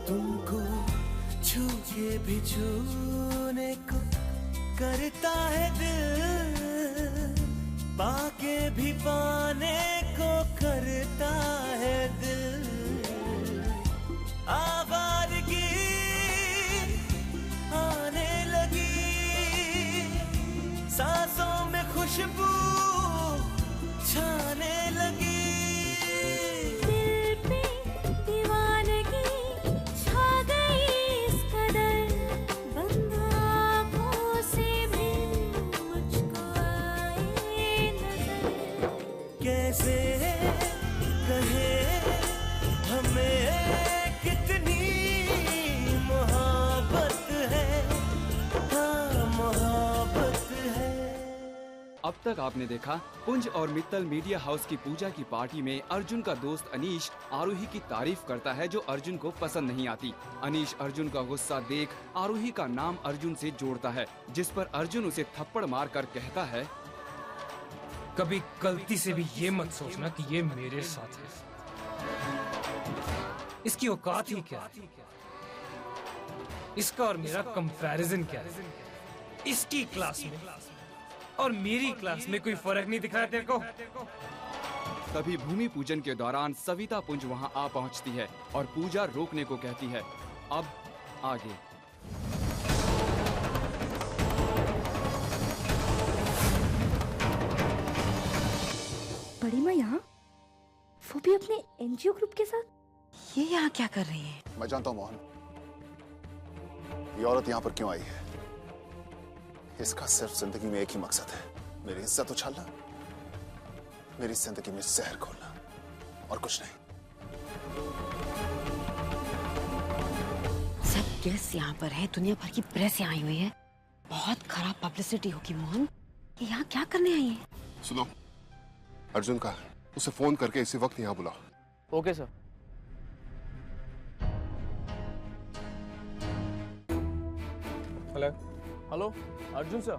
तुमको छू के भी छूने को करता है दिल, पाके भी पाने को करता है दिल। आवारगी आने लगी, सांसों में खुशबू छाने लगी। कैसे कहे हमें कितनी मोहब्बत है, हाँ मोहब्बत है। अब तक आपने देखा पुंज और मित्तल मीडिया हाउस की पूजा की पार्टी में अर्जुन का दोस्त अनीश आरोही की तारीफ करता है जो अर्जुन को पसंद नहीं आती। अनीश अर्जुन का गुस्सा देख आरोही का नाम अर्जुन से जोड़ता है, जिस पर अर्जुन उसे थप्पड़ मार कर कहता है, कभी गलती से भी ये मत सोचना कि ये मेरे साथ है। इसकी औकात ही क्या है? इसका और मेरा कंपैरिजन क्या है? इसकी क्लास में और मेरी क्लास में कोई फर्क नहीं दिख रहा है तेरे को? तभी भूमि पूजन के दौरान सविता पुंज वहां आ पहुंचती है और पूजा रोकने को कहती है। अब आगे बड़ी माँ यहाँ, वो भी अपने एनजीओ ग्रुप के साथ। ये यहाँ क्या कर रही है? मैं जानता हूँ मोहन, ये औरत यहाँ पर क्यों आई है। इसका सिर्फ जिंदगी में एक ही मकसद है, मेरी इज्जत उछालना, मेरी जिंदगी में जहर घोलना, और कुछ नहीं। सब गेस्ट यहाँ पर है, दुनिया भर की प्रेस यहाँ आई हुई है, बहुत खराब पब्लिसिटी होगी मोहन। ये यहाँ क्या करने आई है? सुनो, अर्जुन का उसे फोन करके इसी वक्त यहाँ बुलाओ। Okay sir. Hello hello Arjun sir,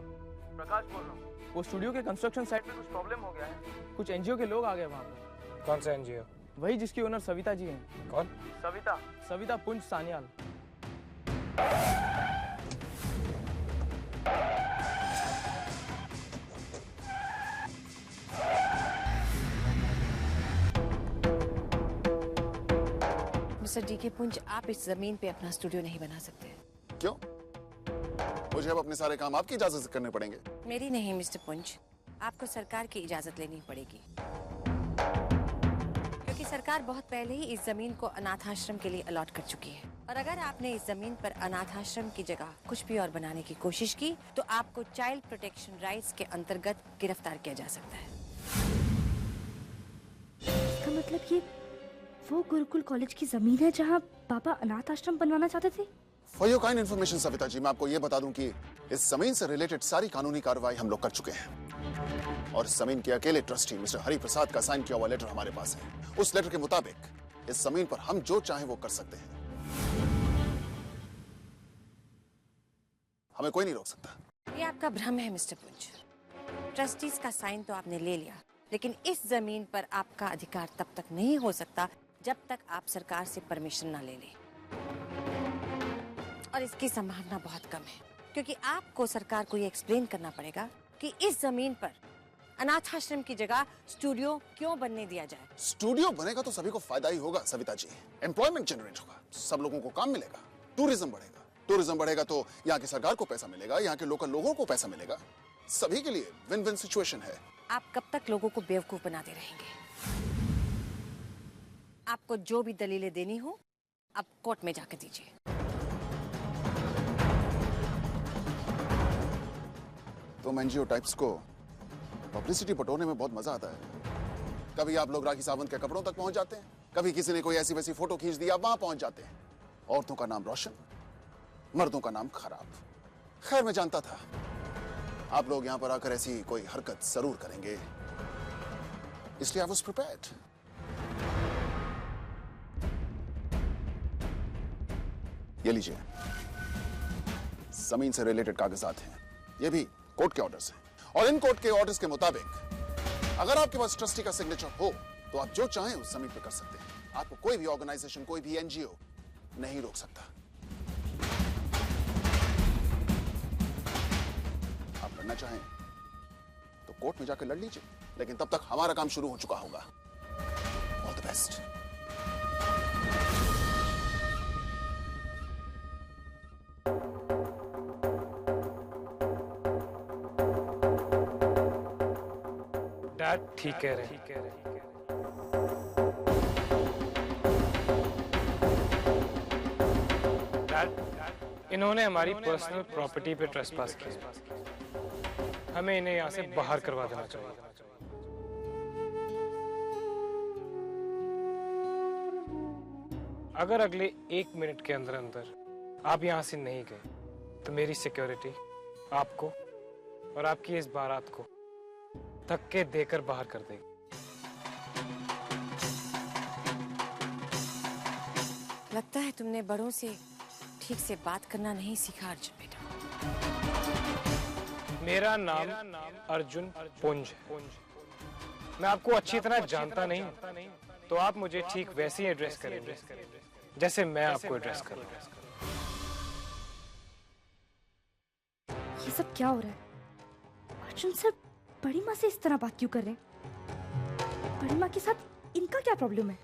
Prakash बोल रहा हूँ। वो स्टूडियो के कंस्ट्रक्शन साइट पे कुछ प्रॉब्लम हो गया है, कुछ एनजीओ के लोग आ गए वहाँ पे। कौन सा एनजीओ? वही जिसकी ओनर सविता जी हैं। कौन? सविता पुंज सान्याल। मिस्टर डीके पुंज, आप इस जमीन पे अपना स्टूडियो नहीं बना सकते। क्यों? मुझे अब अपने सारे काम आपकी इजाजत से करने पड़ेंगे? मेरी नहीं मिस्टर पुंज, आपको सरकार की इजाजत लेनी पड़ेगी, क्योंकि सरकार बहुत पहले ही इस जमीन को अनाथ आश्रम के लिए अलॉट कर चुकी है। और अगर आपने इस जमीन पर अनाथ आश्रम की जगह कुछ भी और बनाने की कोशिश की तो आपको चाइल्ड प्रोटेक्शन राइट्स के अंतर्गत गिरफ्तार किया जा सकता है। इसका मतलब ये वो गुरुकुल कॉलेज की जमीन है जहाँ पापा अनाथ आश्रम बनवाना चाहते थे। For your kind information Savita ji, मैं आपको ये बता दूं कि इस जमीन से रिलेटेड सारी कानूनी कार्रवाई हम लोग कर चुके हैं, और इस जमीन के अकेले ट्रस्टी मिस्टर हरि प्रसाद का साइन किया हुआ लेटर हमारे पास है। उस लेटर के मुताबिक इस जमीन पर हम जो चाहें वो कर सकते हैं, हमें कोई नहीं रोक सकता। ये आपका भ्रम है मिस्टर पुंज। ट्रस्टीज का साइन तो आपने ले लिया, लेकिन इस जमीन पर आपका अधिकार तब तक नहीं हो सकता जब तक आप सरकार से परमिशन ना ले लें। और इसकी संभावना बहुत कम है, क्योंकि आपको सरकार को ये एक्सप्लेन करना पड़ेगा कि इस जमीन पर अनाथ आश्रम की जगह स्टूडियो क्यों बनने दिया जाए। स्टूडियो बनेगा तो सभी को फायदा ही होगा सविता जी, एम्प्लॉयमेंट जनरेट होगा, सब लोगों को काम मिलेगा, टूरिज्म बढ़ेगा, टूरिज्म बढ़ेगा तो यहाँ की सरकार को पैसा मिलेगा, यहाँ के लोकल लोगों को पैसा मिलेगा, सभी के लिए विन विन सिचुएशन है। आप कब तक लोगों को बेवकूफ बनाते रहेंगे? आपको जो भी दलीलें देनी हो अब कोर्ट में जाकर दीजिए। तुम एनजीओ टाइप्स को पब्लिसिटी बटोरने में बहुत मजा आता है। कभी आप लोग राखी सावंत के कपड़ों तक पहुंच जाते हैं, कभी किसी ने कोई ऐसी वैसी फोटो खींच दी आप वहां पहुंच जाते हैं। औरतों का नाम रोशन, मर्दों का नाम खराब। खैर मैं जानता था आप लोग यहां पर आकर ऐसी कोई हरकत जरूर करेंगे, इसलिए आई वाज प्रिपेयर्ड। ये लीजिए, जमीन से रिलेटेड कागजात हैं, ये भी कोर्ट के ऑर्डर्स हैं, और इन कोर्ट के ऑर्डर्स के मुताबिक अगर आपके पास ट्रस्टी का सिग्नेचर हो तो आप जो चाहें उस जमीन पे कर सकते हैं। आपको कोई भी ऑर्गेनाइजेशन, कोई भी एनजीओ नहीं रोक सकता। आप लड़ना चाहें तो कोर्ट में जाकर लड़ लीजिए, लेकिन तब तक हमारा काम शुरू हो चुका होगा। All the best. डैड ठीक कह रहे हैं। डैड, इन्होंने हमारी पर्सनल प्रॉपर्टी पे ट्रेसपास किया। हमें इन्हें यहाँ से बाहर करवा देना चाहिए। अगर अगले 1 मिनट के अंदर अंदर आप यहाँ से नहीं गए तो मेरी सिक्योरिटी आपको और आपकी इस बारात को धक्के देकर बाहर कर देगी। लगता है तुमने बड़ों से ठीक से बात करना नहीं सीखा अर्जुन बेटा। मेरा नाम अर्जुन पुंज है। मैं आपको अच्छी तरह जानता नहीं, तो आप मुझे ठीक वैसे ही एड्रेस करेंगे जैसे मैं आपको एड्रेस कर रहा हूं। ये सब क्या हो रहा है? अर्जुन सर बड़ी माँ से इस तरह बात क्यों कर रहे हैं? बड़ी माँ के साथ इनका क्या प्रॉब्लम है?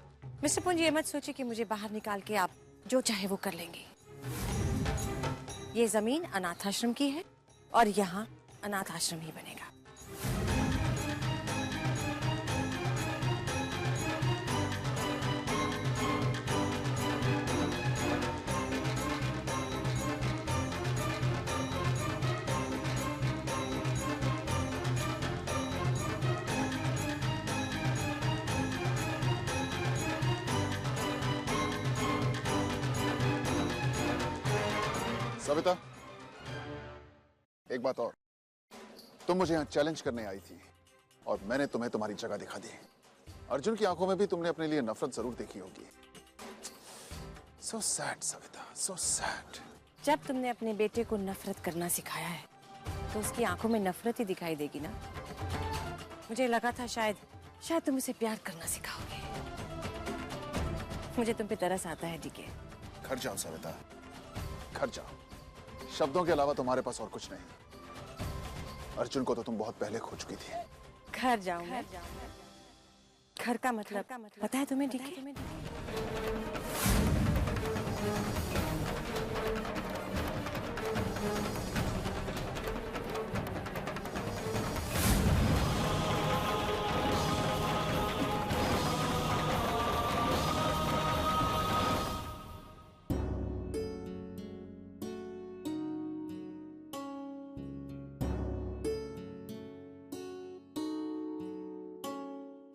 मिस्टर पुंज, ये मत सोचिए कि मुझे बाहर निकाल के आप जो चाहे वो कर लेंगे। ये जमीन अनाथ आश्रम की है और यहाँ अनाथ आश्रम ही बनेगा। सविता, एक बात और, तुम मुझे यहाँ चैलेंज करने आई थी और मैंने तुम्हें तुम्हारी जगह दिखा दी। अर्जुन की आंखों में भी तुमने अपने लिए नफरत जरूर देखी होगी। So sad Savita, so sad. जब तुमने अपने बेटे को नफरत करना सिखाया है तो उसकी आंखों में नफरत ही दिखाई देगी ना। मुझे लगा था शायद तुम उसे प्यार करना सिखाओगे। मुझे तुम पे तरस आता है डीके। घर जाओ सविता, घर जाओ। शब्दों के अलावा तुम्हारे पास और कुछ नहीं। अर्जुन को तो तुम बहुत पहले खो चुकी थी। घर जाऊं मैं? घर का मतलब पता है तुम्हें डीके?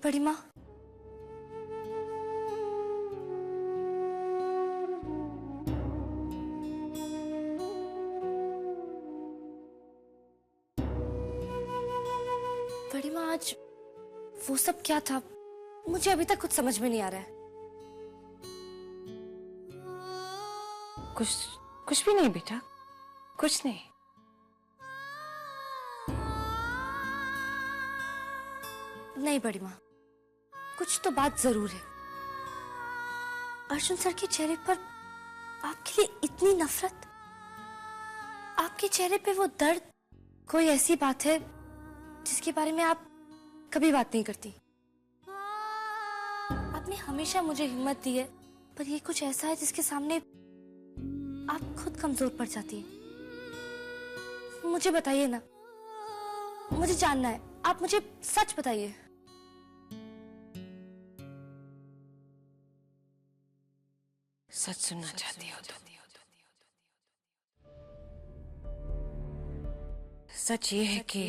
बड़ी माँ, बड़ी माँ, आज वो सब क्या था? मुझे अभी तक कुछ समझ में नहीं आ रहा है। कुछ भी नहीं बेटा, कुछ नहीं। नहीं बड़ी माँ, कुछ तो बात जरूर है। अर्जुन सर के चेहरे पर आपके लिए इतनी नफरत, आपके चेहरे पे वो दर्द, कोई ऐसी बात है जिसके बारे में आप कभी बात नहीं करती। आपने हमेशा मुझे हिम्मत दी है, पर ये कुछ ऐसा है जिसके सामने आप खुद कमजोर पड़ जाती है। मुझे बताइए ना, मुझे जानना है, आप मुझे सच बताइए। सच सुनना चाहती हो तो? सच ये है कि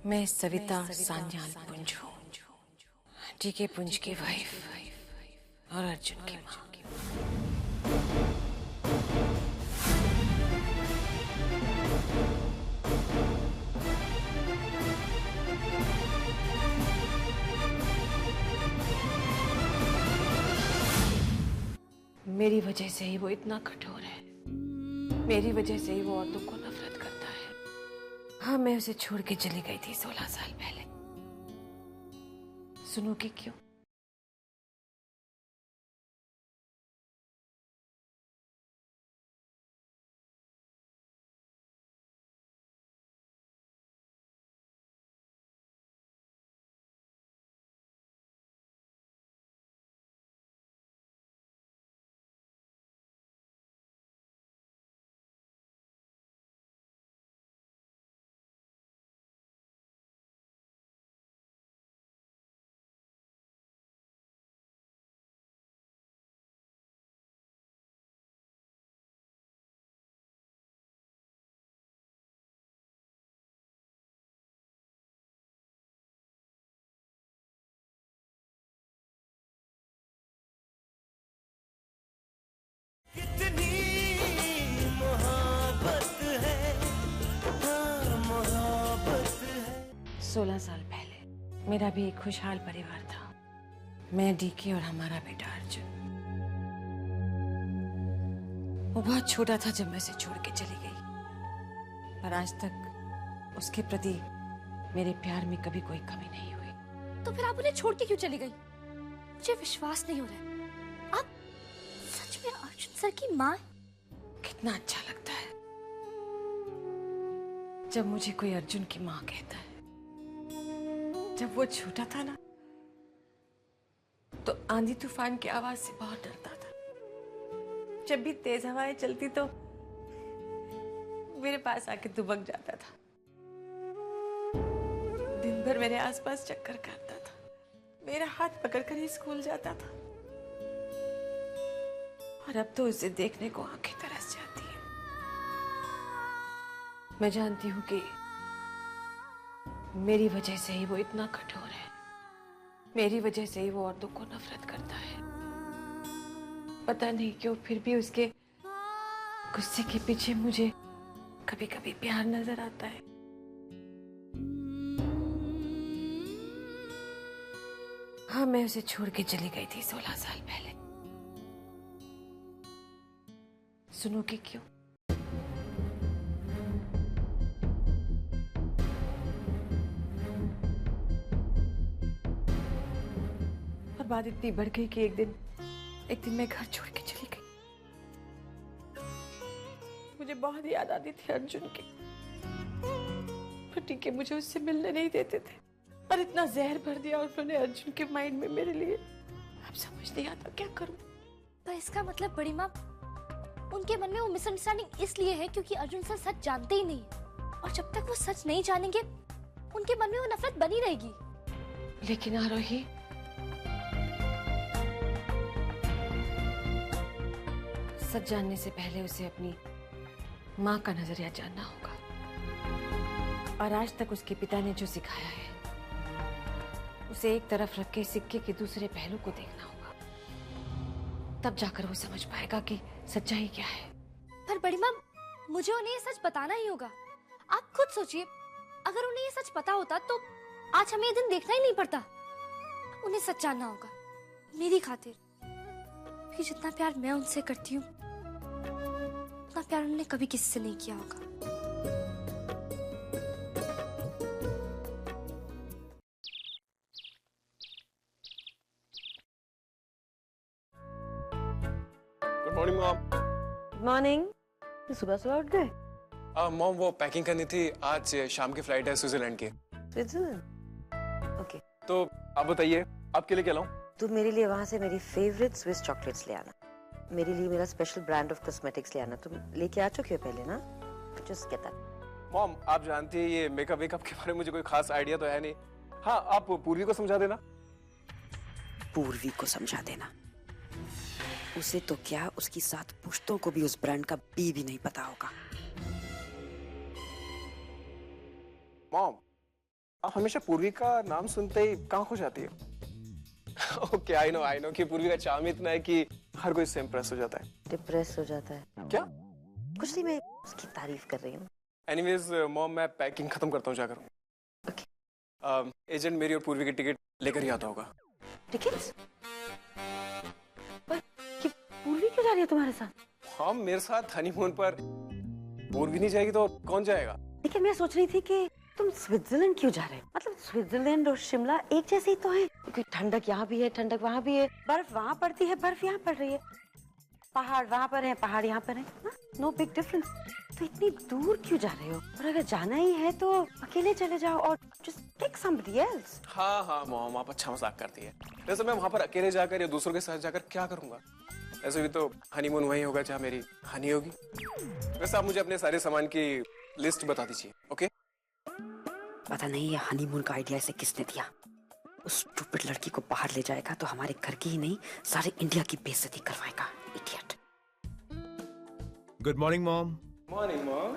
मैं सविता सान्याल पुंज हूँ, डीके पुंज की वाइफ और अर्जुन की माँ। मेरी वजह से ही वो इतना कठोर है, मेरी वजह से ही वो औरतों को नफरत करता है। हाँ, मैं उसे छोड़ के चली गई थी 16 साल पहले। सुनोगे क्यों? 16 साल पहले मेरा भी एक खुशहाल परिवार था। मैं, डीके और हमारा बेटा अर्जुन। वो बहुत छोटा था जब मैं उसे छोड़ के चली गई, पर आज तक उसके प्रति मेरे प्यार में कभी कोई कमी नहीं हुई। तो फिर आप उन्हें छोड़ के क्यों चली गई? मुझे विश्वास नहीं हो रहा है, आप सच में अर्जुन सर की माँ? कितना अच्छा लगता है जब मुझे कोई अर्जुन की माँ कहता है। जब वो छोटा था ना, तो आंधी तूफान की आवाज से बहुत डरता था। जब भी तेज हवाएं चलती तो मेरे पास आके दुबक जाता था। दिन भर मेरे आसपास चक्कर काटता था, मेरा हाथ पकड़कर ही स्कूल जाता था। और अब तो उसे देखने को आंखें तरस जाती है। मैं जानती हूँ कि मेरी वजह से ही वो इतना कठोर है, मेरी वजह से ही वो औरतों को नफरत करता है। पता नहीं क्यों फिर भी उसके गुस्से के पीछे मुझे कभी कभी प्यार नजर आता है। हाँ, मैं उसे छोड़ के चली गई थी 16 साल पहले। सुनोगे क्यों? और बात इतनी बढ़ गई कि एक दिन मैं घर छोड़ के चली गई। मुझे बहुत याद आती थी अर्जुन की, पर टीके मुझे उससे मिलने नहीं देते थे और इतना जहर भर दिया उन्होंने अर्जुन के माइंड में मेरे लिए। अब समझ नहीं आता क्या करूं। तो इसका मतलब बड़ी माँ, उनके मन में वो मिसअंडरस्टैंडिंग इसलिए है क्योंकि अर्जुन सर सच जानते ही नहीं है, और जब तक वो सच नहीं जानेंगे उनके मन में वो नफरत बनी रहेगी। लेकिन आरोही, सच जानने से पहले उसे अपनी माँ का नजरिया जानना होगा। और आज तक उसके पिता ने जो सिखाया है उसे एक तरफ रख के सिक्के के दूसरे पहलू को देखना होगा। तब जाकर वो समझ पाएगा कि सच्चाई क्या है। पर बड़ी माँ, मुझे उन्हें ये सच बताना ही होगा। आप खुद सोचिए, अगर उन्हें ये सच पता होता तो आज हमें ये दिन देखना ही नहीं पड़ता। उन्हें सच जानना होगा मेरी खातिर, क्योंकि जितना प्यार मैं उनसे करती हूँ उतना प्यार उन्होंने कभी किसी से नहीं किया होगा। Good morning mom. मॉर्निंग। सुबह सुबह उठ गए? मॉम, वो पैकिंग करनी थी, आज शाम की फ्लाइट है स्विट्जरलैंड की। स्विट्जरलैंड? ओके। तो आप बताइए आपके लिए क्या लाऊं? तू मेरे लिए वहाँ से मेरी फेवरेट स्विस चॉकलेट्स ले आना। मेरे लिए मेरा स्पेशल ब्रांड ऑफ कॉस्मेटिक्स ले आना। तुम लेके आ चुके हो पहले ना? Just get that. मॉम, आप जानती है ये मेकअप वेकअप के बारे में मुझे कोई खास आइडिया तो है नहीं। हाँ, आप पूर्वी को समझा देना। पूर्वी को समझा देना? उसे तो क्या, उसकी 7 पुश्तों को भी उस ब्रांड का बी भी नहीं पता होगा। मॉम, आप हमेशा पूर्वी का नाम सुनते ही कहाँ खो जाती है? ओके, आई नो कि पूर्वी का चार्म इतना है कि हर कोई इससे इम्प्रेस हो जाता है। डिप्रेस हो जाता है क्या? कुछ नहीं, मैं उसकी तारीफ कर रही हूँ। एनीवेज मॉम, मैं पैकिंग खत्म करता हूँ जाकर। ओके। एजेंट मेरी और पूर्वी की टिकट लेकर ही आता होगा। टिकट्स? पर ये पूर्वी क्यों जा रही है तुम्हारे साथ? हाँ, मेरे साथ हनीमून पर। पूर्वी नहीं जाएगी तो कौन जाएगा? लेकिन मैं सोच रही थी कि तुम स्विट्जरलैंड क्यों जा रहे हो? मतलब स्विट्जरलैंड और शिमला एक जैसे ही तो है, क्योंकि ठंडक यहाँ भी है, ठंडक वहाँ भी है, बर्फ वहाँ पड़ती है, बर्फ यहाँ पड़ रही है, पहाड़ वहाँ पर है, पहाड़ यहाँ पर है, नो बिग डिफरेंस। तो इतनी दूर क्यों जा रहे हो? और अगर जाना ही है तो अकेले चले जाओ और जस्ट टेक समबडी एल्स। हाँ मॉम, आप अच्छा मजाक करती है। वैसे मैं वहाँ पर अकेले जाकर या दूसरों के साथ जाकर क्या करूँगा? ऐसे भी तो हनीमून वहीं होगा जहाँ मेरी हनी होगी। वैसे आप मुझे अपने सारे सामान की लिस्ट बता दीजिए। ओके? पता नहीं ये हनीमून का आइडिया इसे किसने दिया। उस स्टूपिड लड़की को बाहर ले जाएगा तो हमारे घर की ही नहीं, सारे इंडिया की बेइज्जती करवाएगा। Idiot. Good morning mom. Morning mom.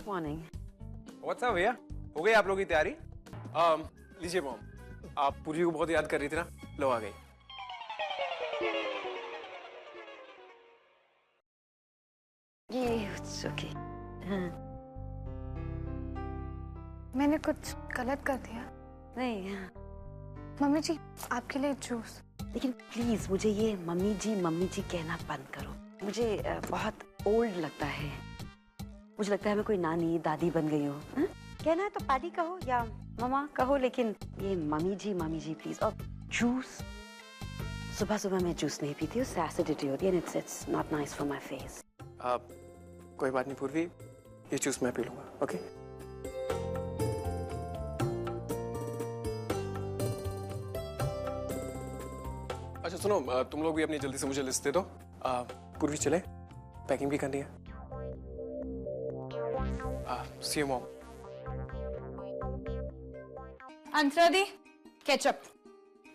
Morning. What's up भैया? हो गई आप लोगों की तैयारी? लीजिए मॉम, आप पूर्वी को बहुत याद कर रही थी ना, लो आ गई। ये इट्स ओके। हाँ। मैंने कुछ गलत कर दिया? नहीं, मम्मी जी आपके लिए जूस। लेकिन प्लीज मुझे ये मम्मी जी कहना बंद करो। मुझे बहुत ओल्ड लगता है। मुझे लगता है मैं कोई नानी दादी बन गई हूँ। कहना है तो पानी कहो या मम्मा कहो, लेकिन ये मम्मी जी प्लीज। और जूस, सुबह सुबह मैं जूस नहीं पीती, उससे एसिडिटी होती है। It's not nice for my face. आप कोई बात नहीं पूर्वी, ये जूस मैं पी लूंगा। ओके अच्छा सुनो, तुम लोग भी अपनी जल्दी से मुझे लिस्ट दे दो। पूर्वी चले, पैकिंग भी करनी है। See you mom. Antara di, ketchup.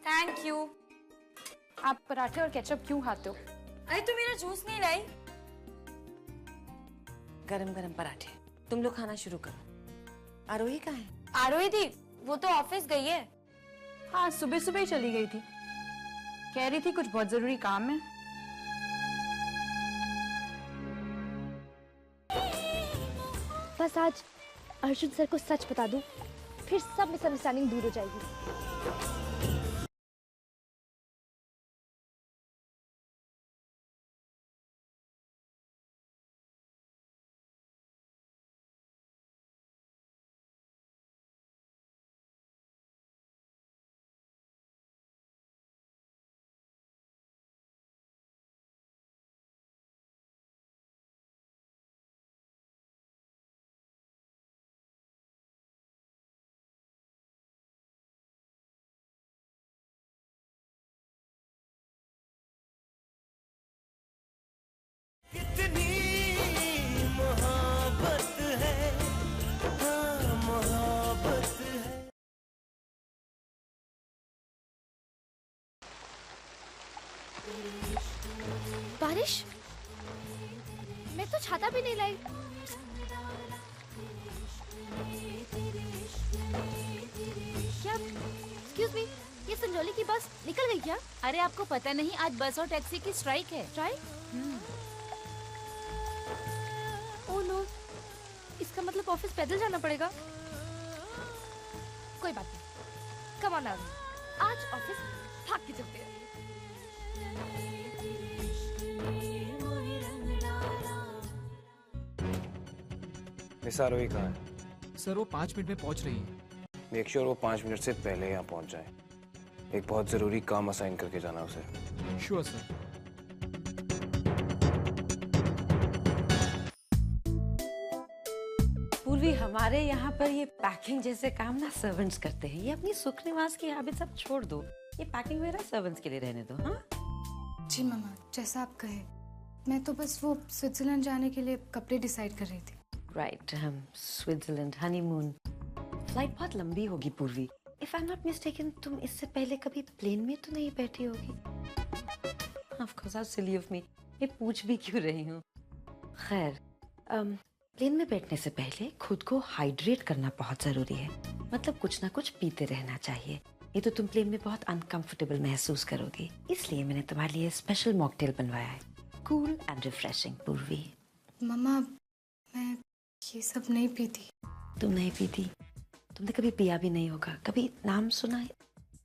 Thank you. आप पराठे और केचप क्यों खाते हो? अरे तू मेरा जूस नहीं लाई। गरम गरम पराठे, तुम लोग खाना शुरू करो। आरोही कहाँ है? आरोही दी वो तो ऑफिस गई है। हाँ, सुबह सुबह ही चली गई थी। कह रही थी कुछ बहुत जरूरी काम है। बस आज अर्जुन सर को सच बता दूं, फिर सब मिसअंडरस्टैंडिंग दूर हो जाएगी। कितनी मोहब्बत है, हाँ मोहब्बत है। बारिश, मैं तो छाता भी नहीं लाई। क्या? एक्सक्यूज मी, ये संजौली की बस निकल गई क्या? अरे आपको पता नहीं, आज बस और टैक्सी की स्ट्राइक है। स्ट्राइक? ओह नो, इसका मतलब ऑफिस पैदल जाना पड़ेगा। कोई बात नहीं, कम ऑन आज ऑफिस भाग के चलते हैं। मिस आरोही कहाँ है? सर वो 5 मिनट में पहुंच रही है। मेक श्योर वो 5 मिनट से पहले यहाँ पहुंच जाए। एक बहुत जरूरी काम असाइन करके जाना उसे। Sure sir. पूर्वी, हमारे यहाँ पर ये पैकिंग जैसे काम ना सर्वेंट्स करते हैं। ये अपनी सुख निवास की हैबिट सब छोड़ दो। ये पैकिंग मेरा सर्वेंट्स के लिए रहने दो। हाँ जी मम्मा, जैसा आप कहे। मैं तो बस वो स्विट्जरलैंड जाने के लिए कपड़े डिसाइड कर रही थी। राइट, हम स्विट्जरलैंड हनीमून। फ्लाइट बहुत लंबी होगी पूर्वी। If I am not mistaken, तुम इससे पहले कभी प्लेन में तो नहीं बैठी होगी? Of course, how silly of me. ये पूछ भी क्यों रही हूँ? खैर, प्लेन में बैठने से पहले खुद को हाइड्रेट करना बहुत जरूरी है। मतलब कुछ ना कुछ पीते रहना चाहिए, नहीं तो तुम प्लेन में बहुत अनकंफर्टेबल महसूस करोगी। इसलिए मैंने तुम्हारे लिए स्पेशल मॉकटेल बनवाया है, कूल एंड रिफ्रेशिंग। पूर्वी, मम्मा मैं ये सब नहीं पीती। तुम नहीं पीती? तुमने कभी पिया भी नहीं होगा, कभी नाम सुना है?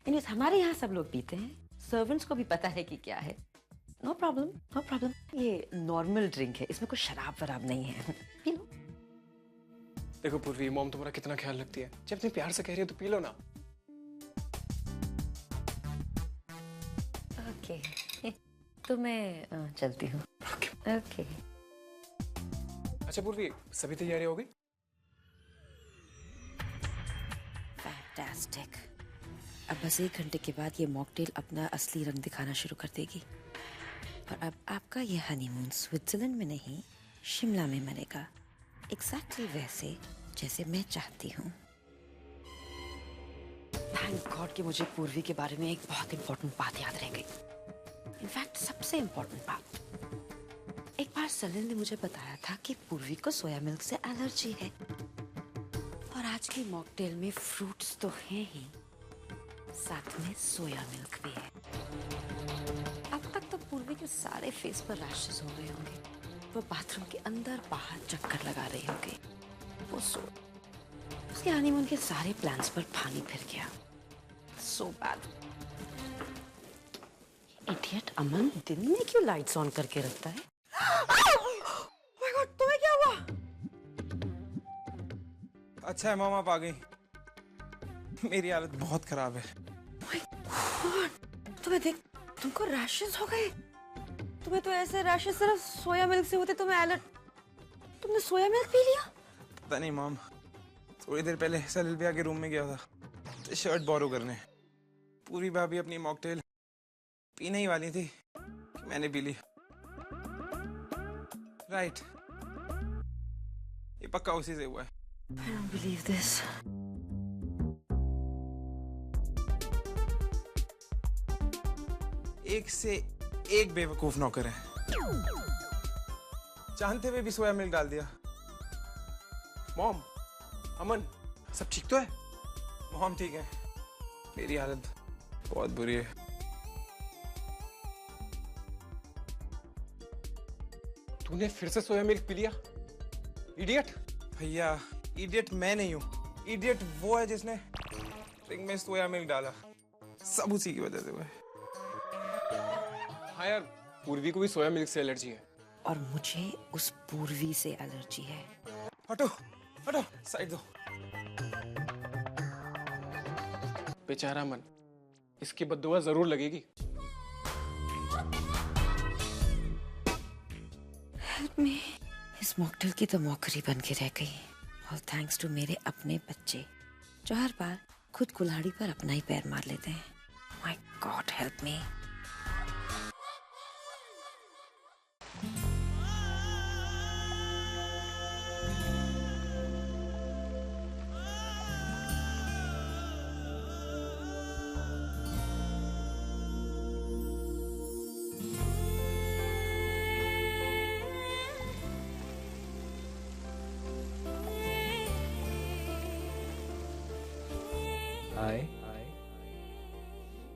Anyways, हमारे यहाँ सब लोग पीते हैं, सर्वेंट्स को भी पता है कि क्या है। No problem, no problem. ये नॉर्मल ड्रिंक है, इसमें कुछ शराब वराब नहीं है। पी लो। देखो पूर्वी, मॉम तुम्हारा कितना ख्याल रखती है। जब इतने प्यार से कह रही है तो पी लो ना। ओके तो मैं चलती हूँ। ओके। अच्छा पूर्वी, सभी तैयारी हो गई? फैंटास्टिक। अब बस 1 घंटे के बाद ये मॉकटेल अपना असली रंग दिखाना शुरू कर देगी। और अब आपका ये हनीमून स्विट्जरलैंड में नहीं, शिमला में मनेगा। एग्जैक्टली वैसे जैसे मैं चाहती हूँ। थैंक गॉड कि मुझे पूर्वी के बारे में एक बहुत इंपॉर्टेंट बात याद रह गई। इनफैक्ट सबसे इंपॉर्टेंट बात। एक बार सलिल ने मुझे बताया था कि पूर्वी को सोया मिल्क से एलर्जी है। और आज की मॉकटेल में फ्रूट्स तो हैं ही, साथ में सोया मिल्क भी है। अब तक तो पूर्वी के सारे फेस पर रैशेस हो गए होंगे। वो बाथरूम के अंदर बाहर चक्कर लगा रही होगी। वो उसका उसके हनीमून के सारे प्लान्स पर पानी फिर गया। So bad. इडियट अमन दिन में क्यों लाइट्स ऑन करके रखता है? ओह माय गॉड, तुम्हें क्या हुआ? अच्छा है मॉम, आप आ गई। मेरी हालत बहुत खराब है। ओह गॉड, तुम्हें देख, तुमको रैशेस हो गए। तुम्हें तो ऐसे रैशेस सिर्फ सोया मिल्क से होते। तुम्हें एलर्ट, तुमने सोया मिल्क पी लिया? पता नहीं मॉम, थोड़ी देर पहले सलील भैया के रूम में गया था शर्ट बोरो करने। पूरी भाभी अपनी मॉकटेल पीने ही वाली थी, मैंने पी ली। राइट, ये पक्का उसी से हुआ है। I don't believe this. एक से एक बेवकूफ नौकर है, जानते हुए भी सोया मिल्क डाल दिया। मॉम, अमन, सब ठीक तो है? मॉम ठीक है, मेरी हालत बहुत बुरी है। तूने फिर से सोया मिल्क पी लिया, इडियट। भैया, इडियट मैं नहीं हूँ, इडियट वो है जिसने ड्रिंक में सोया मिल्क डाला। सब उसी की वजह से हुआ है। हाँ यार, पूर्वी को भी सोया मिल्क से एलर्जी है। और मुझे उस पूर्वी से एलर्जी है। हटो हटो, साइड दो। बेचारा मन, इसकी बद्दुआ जरूर लगेगी। Help me. इस मॉकटेल की तो मौकरी बन के रह गई। और थैंक्स टू मेरे अपने बच्चे जो हर बार खुद कुल्हाड़ी पर अपना ही पैर मार लेते हैं। My God help me.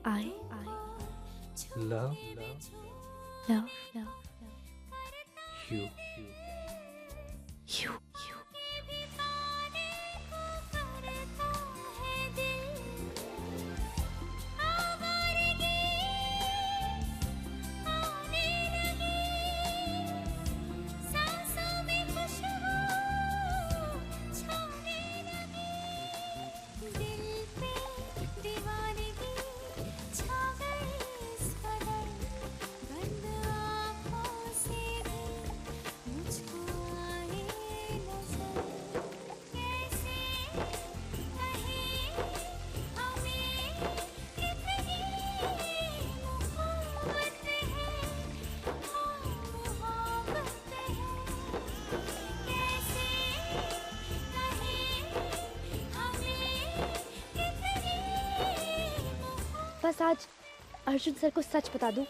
I love love you. you. बस आज अर्जुन सर को सच बता दूं,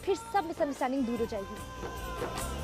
फिर सब मिसअंडरस्टैंडिंग दूर हो जाएगी।